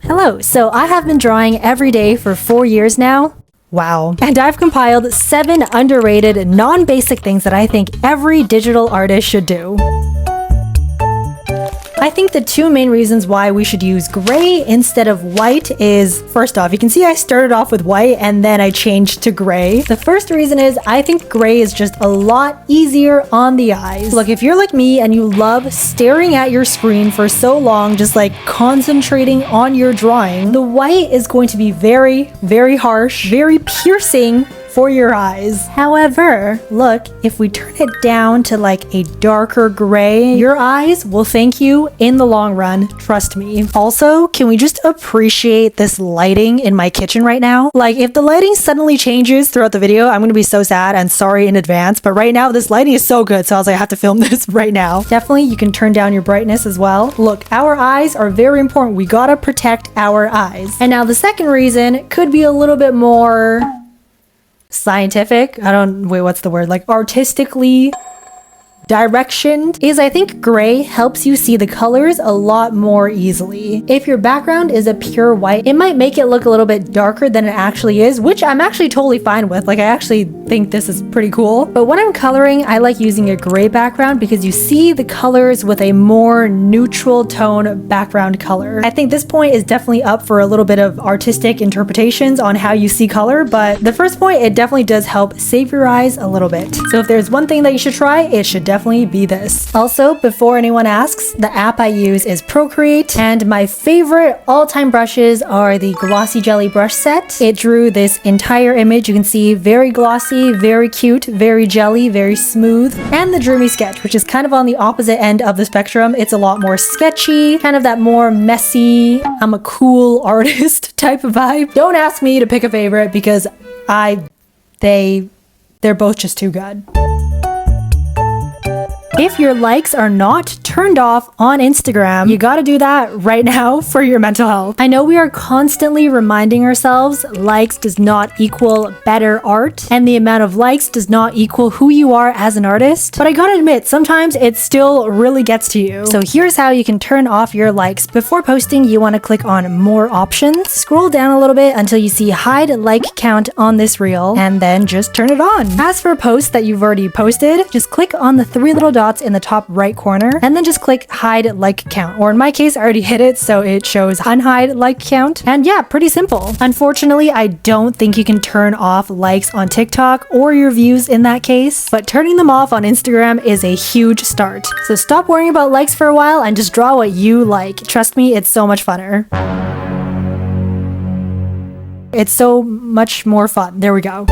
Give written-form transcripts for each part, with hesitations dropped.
Hello, so I have been drawing every day for 4 years now. Wow. And I've compiled 7 underrated, non-basic things that I think every digital artist should do. I think the 2 main reasons why we should use gray instead of white is, first off, you can see I started off with white and then I changed to gray. The first reason is I think gray is just a lot easier on the eyes. Look, if you're like me and you love staring at your screen for so long, just like concentrating on your drawing, the white is going to be very, very harsh, very piercing for your eyes. However, look, if we turn it down to like a darker gray, your eyes will thank you in the long run, trust me. Also, can we just appreciate this lighting in my kitchen right now? Like, if the lighting suddenly changes throughout the video, I'm gonna be so sad and sorry in advance, but right now this lighting is so good, so I was like, I have to film this right now. Definitely, you can turn down your brightness as well. Look, our eyes are very important. We gotta protect our eyes. And now the second reason could be a little bit more scientific. What's the word? Like artistically directioned is I think gray helps you see the colors a lot more easily. If your background is a pure white, it might make it look a little bit darker than it actually is, which I'm actually totally fine with. Like, I actually think this is pretty cool. But when I'm coloring, I like using a gray background because you see the colors with a more neutral tone background color. I think this point is definitely up for a little bit of artistic interpretations on how you see color, but the first point, it definitely does help save your eyes a little bit. So if there's one thing that you should try, it should definitely be this. Also, before anyone asks, the app I use is Procreate, and my favorite all-time brushes are the Glossy Jelly brush set. It drew this entire image. You can see very glossy, very cute, very jelly, very smooth, and the Dreamy Sketch, which is kind of on the opposite end of the spectrum. It's a lot more sketchy, kind of that more messy, I'm a cool artist type of vibe. Don't ask me to pick a favorite because they're both just too good. If your likes are not turned off on Instagram, you gotta do that right now for your mental health. I know we are constantly reminding ourselves likes does not equal better art, and the amount of likes does not equal who you are as an artist, but I gotta admit, sometimes it still really gets to you. So here's how you can turn off your likes. Before posting, you wanna click on more options, scroll down a little bit until you see hide like count on this reel, and then just turn it on. As for posts that you've already posted, just click on the 3 little dots in the top right corner and then just click hide like count, or in my case I already hit it so it shows unhide like count. And yeah, pretty simple. Unfortunately, I don't think you can turn off likes on TikTok or your views in that case, but turning them off on Instagram is a huge start. So stop worrying about likes for a while and just draw what you like. Trust me, it's so much funner. It's so much more fun. There we go.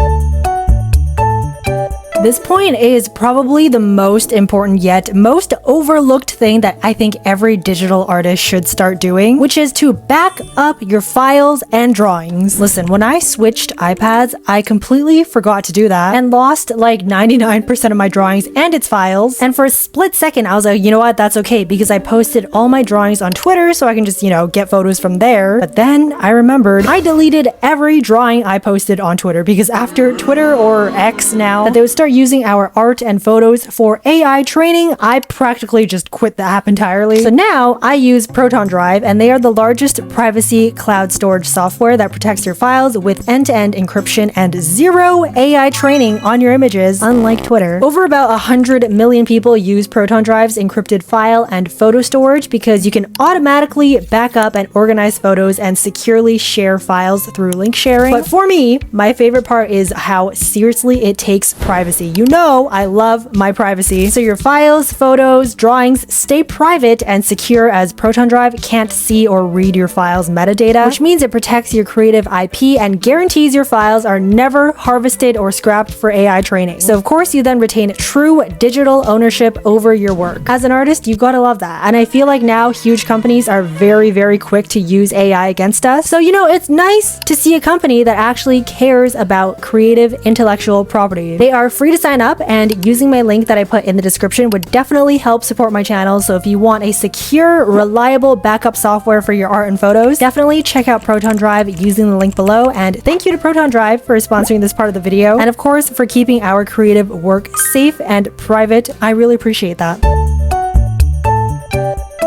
This point is probably the most important yet most overlooked thing that I think every digital artist should start doing, which is to back up your files and drawings. Listen, when I switched iPads, I completely forgot to do that and lost like 99% of my drawings and its files. And for a split second, I was like, you know what, that's okay, because I posted all my drawings on Twitter so I can just, get photos from there. But then I remembered I deleted every drawing I posted on Twitter, because after Twitter, or X now, that they would start using our art and photos for AI training, I practically just quit the app entirely. So now I use Proton Drive, and they are the largest privacy cloud storage software that protects your files with end-to-end encryption and 0 AI training on your images, unlike Twitter. Over about 100 million people use Proton Drive's encrypted file and photo storage because you can automatically back up and organize photos and securely share files through link sharing. But for me, my favorite part is how seriously it takes privacy. You know I love my privacy. So your files, photos, drawings stay private and secure, as Proton Drive can't see or read your files' metadata, which means it protects your creative IP and guarantees your files are never harvested or scrapped for AI training. So of course you then retain true digital ownership over your work. As an artist, you've got to love that. And I feel like now huge companies are very, very quick to use AI against us. So it's nice to see a company that actually cares about creative intellectual property. They are free to sign up, and using my link that I put in the description would definitely help support my channel. So if you want a secure, reliable backup software for your art and photos, definitely check out Proton Drive using the link below. And thank you to Proton Drive for sponsoring this part of the video, and of course for keeping our creative work safe and private. I really appreciate that.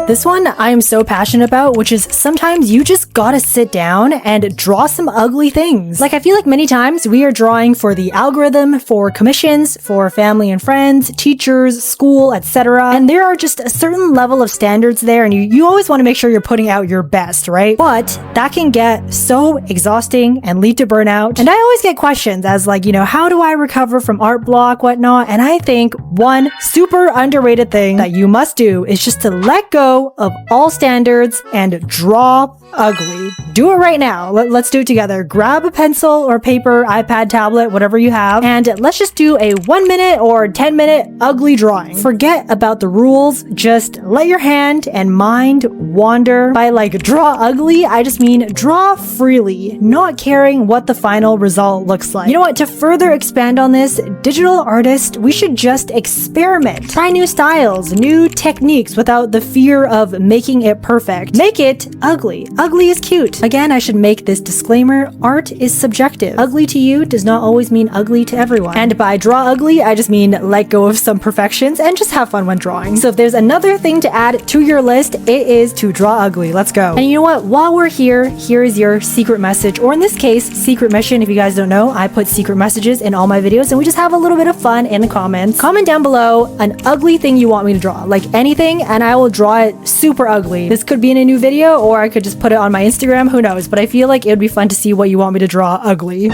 This one I am so passionate about, which is sometimes you just gotta sit down and draw some ugly things. Like I feel like many times we are drawing for the algorithm, for commissions, for family and friends, teachers, school, etc. And there are just a certain level of standards there, and you always want to make sure you're putting out your best, right? But that can get so exhausting and lead to burnout. And I always get questions as like, how do I recover from art block, whatnot? And I think one super underrated thing that you must do is just to let go of all standards and draw ugly. Do it right now. Let's do it together. Grab a pencil or paper, iPad, tablet, whatever you have, and let's just do a 1 minute or 10-minute ugly drawing. Forget about the rules. Just let your hand and mind wander. By like draw ugly, I just mean draw freely, not caring what the final result looks like. You know what? To further expand on this, digital artist, we should just experiment. Try new styles, new techniques without the fear of making it perfect. Make it ugly. Ugly is cute. Again, I should make this disclaimer. Art is subjective. Ugly to you does not always mean ugly to everyone. And by draw ugly, I just mean let go of some perfections and just have fun when drawing. So if there's another thing to add to your list, it is to draw ugly. Let's go. And you know what? While we're here, here is your secret message, or in this case, secret mission. If you guys don't know, I put secret messages in all my videos and we just have a little bit of fun in the comments. Comment down below an ugly thing you want me to draw, like anything, and I will draw it super ugly. This could be in a new video, or I could just put it on my Instagram, who knows, but I feel like it would be fun to see what you want me to draw ugly.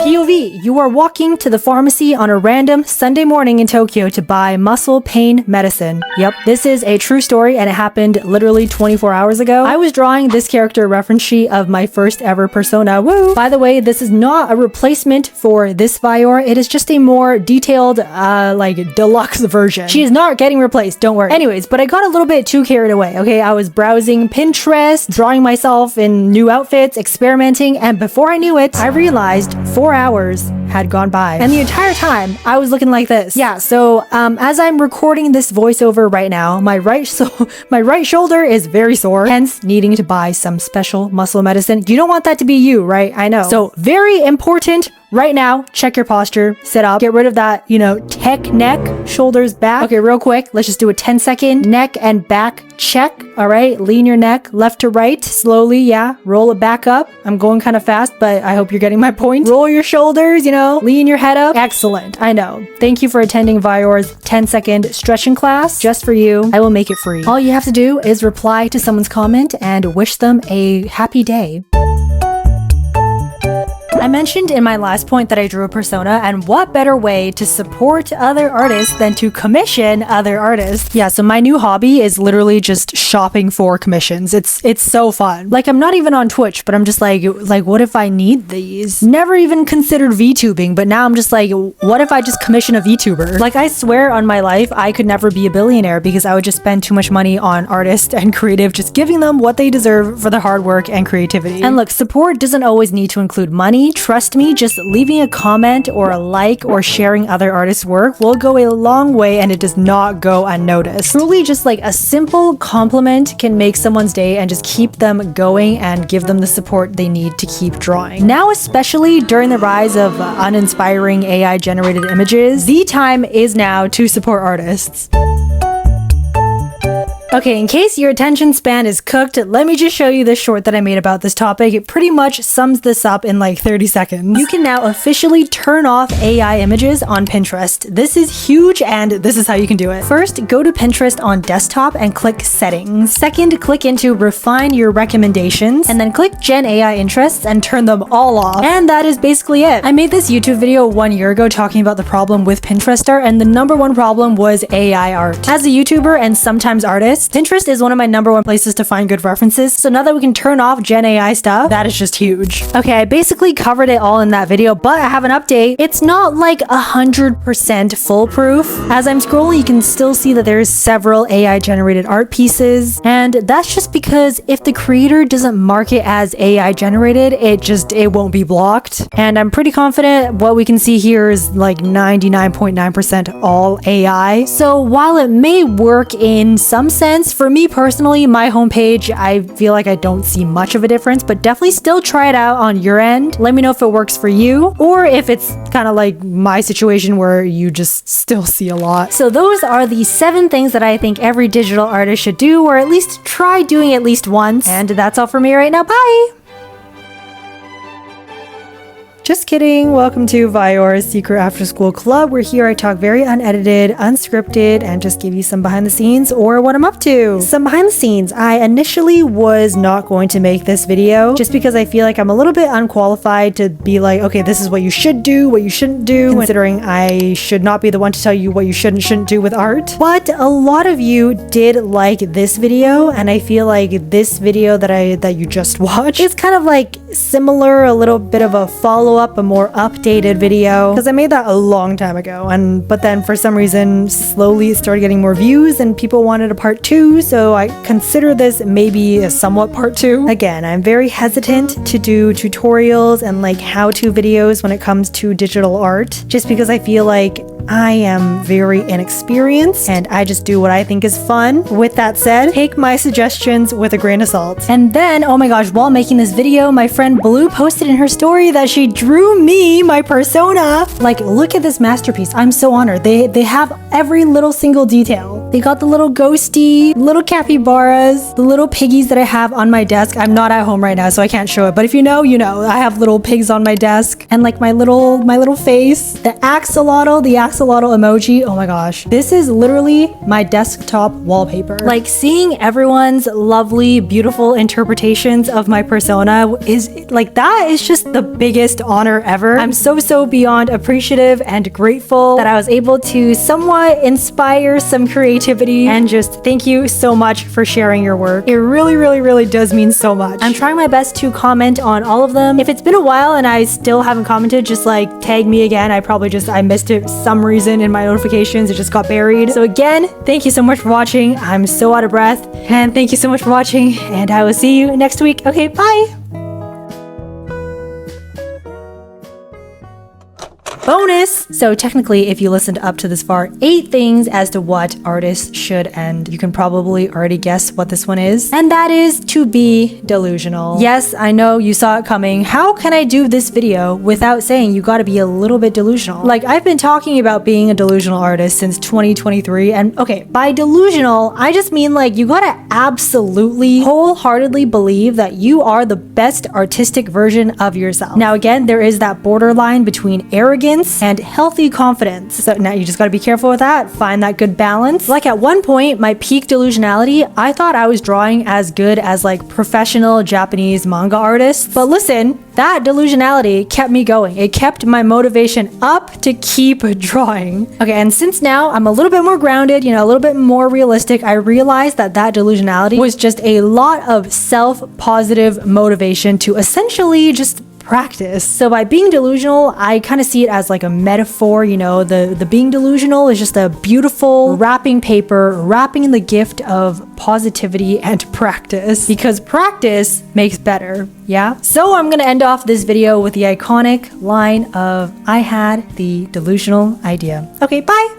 POV, you are walking to the pharmacy on a random Sunday morning in Tokyo to buy muscle pain medicine. Yep, this is a true story and it happened literally 24 hours ago. I was drawing this character reference sheet of my first ever persona. Woo! By the way, this is not a replacement for this viyaura. It is just a more detailed, like deluxe version. She is not getting replaced, don't worry. Anyways, but I got a little bit too carried away, okay? I was browsing Pinterest, drawing myself in new outfits, experimenting, and before I knew it, I realized 4 hours had gone by. And the entire time, I was looking like this. Yeah, so as I'm recording this voiceover right now, my right shoulder is very sore, hence needing to buy some special muscle medicine. You don't want that to be you, right? I know. So very important right now, check your posture, sit up, get rid of that, tech neck, shoulders back. Okay, real quick, let's just do a 10-second neck and back check. All right, lean your neck left to right, slowly, yeah, roll it back up. I'm going kind of fast, but I hope you're getting my point. Roll your shoulders, lean your head up. Excellent, I know. Thank you for attending Viyaura's 10-second stretching class. Just for you, I will make it free. All you have to do is reply to someone's comment and wish them a happy day. I mentioned in my last point that I drew a persona, and what better way to support other artists than to commission other artists? Yeah, so my new hobby is literally just shopping for commissions. It's so fun. Like, I'm not even on Twitch, but I'm just like, what if I need these? Never even considered VTubing, but now I'm just like, what if I just commission a VTuber? Like, I swear on my life, I could never be a billionaire because I would just spend too much money on artists and creative, just giving them what they deserve for their hard work and creativity. And look, support doesn't always need to include money. Trust me, just leaving a comment or a like or sharing other artists' work will go a long way, and it does not go unnoticed. Truly, just like a simple compliment can make someone's day and just keep them going and give them the support they need to keep drawing. Now, especially during the rise of uninspiring AI generated images, the time is now to support artists. Okay, in case your attention span is cooked, let me just show you this short that I made about this topic. It pretty much sums this up in like 30 seconds. You can now officially turn off AI images on Pinterest. This is huge, and this is how you can do it. First, go to Pinterest on desktop and click Settings. Second, click into Refine Your Recommendations, and then click Gen AI Interests and turn them all off. And that is basically it. I made this YouTube video 1 year ago talking about the problem with Pinterest art, and the #1 problem was AI art. As a YouTuber and sometimes artist, Pinterest is one of my #1 places to find good references, so now that we can turn off Gen AI stuff, that is just huge. Okay, I basically covered it all in that video, but I have an update. It's not like 100% foolproof. As I'm scrolling, you can still see that there's several AI generated art pieces, and that's just because if the creator doesn't mark it as AI generated, it won't be blocked. And I'm pretty confident what we can see here is like 99.9% all AI. So while it may work in some sense, comments. For me personally, my homepage, I feel like I don't see much of a difference, but definitely still try it out on your end. Let me know if it works for you or if it's kind of like my situation where you just still see a lot. So those are the 7 things that I think every digital artist should do, or at least try doing at least once. And that's all for me right now. Bye! Just kidding. Welcome to Viyaura's Secret After School Club, where here I talk very unedited, unscripted, and just give you some behind the scenes or what I'm up to. Some behind the scenes. I initially was not going to make this video just because I feel like I'm a little bit unqualified to be like, okay, this is what you should do, what you shouldn't do, considering I should not be the one to tell you what you should and shouldn't do with art. But a lot of you did like this video, and I feel like this video that you just watched is kind of like similar, a little bit of a follow-up, a more updated video, because I made that a long time ago, but then for some reason slowly it started getting more views and people wanted a part 2, so I consider this maybe a somewhat part 2. Again, I'm very hesitant to do tutorials and like how-to videos when it comes to digital art, just because I feel like I am very inexperienced and I just do what I think is fun. With that said, take my suggestions with a grain of salt. And then, oh my gosh, while making this video, my friend Blue posted in her story that she drew me, my persona. Like, look at this masterpiece. I'm so honored. They have every little single detail. They got the little ghosty, little capybaras, the little piggies that I have on my desk. I'm not at home right now, so I can't show it. But if you know, you know. I have little pigs on my desk and like my little face. The axolotl emoji. Oh my gosh. This is literally my desktop wallpaper. Like, seeing everyone's lovely, beautiful interpretations of my persona is like, that is just the biggest honor ever. I'm so beyond appreciative and grateful that I was able to somewhat inspire some creativity, and just thank you so much for sharing your work. It really does mean so much. I'm trying my best to comment on all of them. If it's been a while and I still haven't commented, just like tag me again. I missed it for some reason in my notifications. It just got buried. So again, thank you so much for watching. I'm so out of breath, and thank you so much for watching, and I will see you next week. Okay, bye! Bonus! So technically, if you listened up to this far, 8 things as to what artists should, and you can probably already guess what this one is. And that is to be delusional. Yes, I know you saw it coming. How can I do this video without saying you gotta be a little bit delusional? Like, I've been talking about being a delusional artist since 2023, and okay, by delusional, I just mean like you gotta absolutely, wholeheartedly believe that you are the best artistic version of yourself. Now again, there is that borderline between arrogance and healthy confidence. So now you just got to be careful with that. Find that good balance. Like, at one point, my peak delusionality, I thought I was drawing as good as like professional Japanese manga artists. But listen, that delusionality kept me going. It kept my motivation up to keep drawing. Okay, and since now I'm a little bit more grounded, a little bit more realistic, I realized that delusionality was just a lot of self-positive motivation to essentially just practice. So by being delusional, I kind of see it as like a metaphor, the being delusional is just a beautiful wrapping paper, wrapping in the gift of positivity and practice, because practice makes better, yeah? So I'm gonna end off this video with the iconic line of, I had the delusional idea. Okay, bye!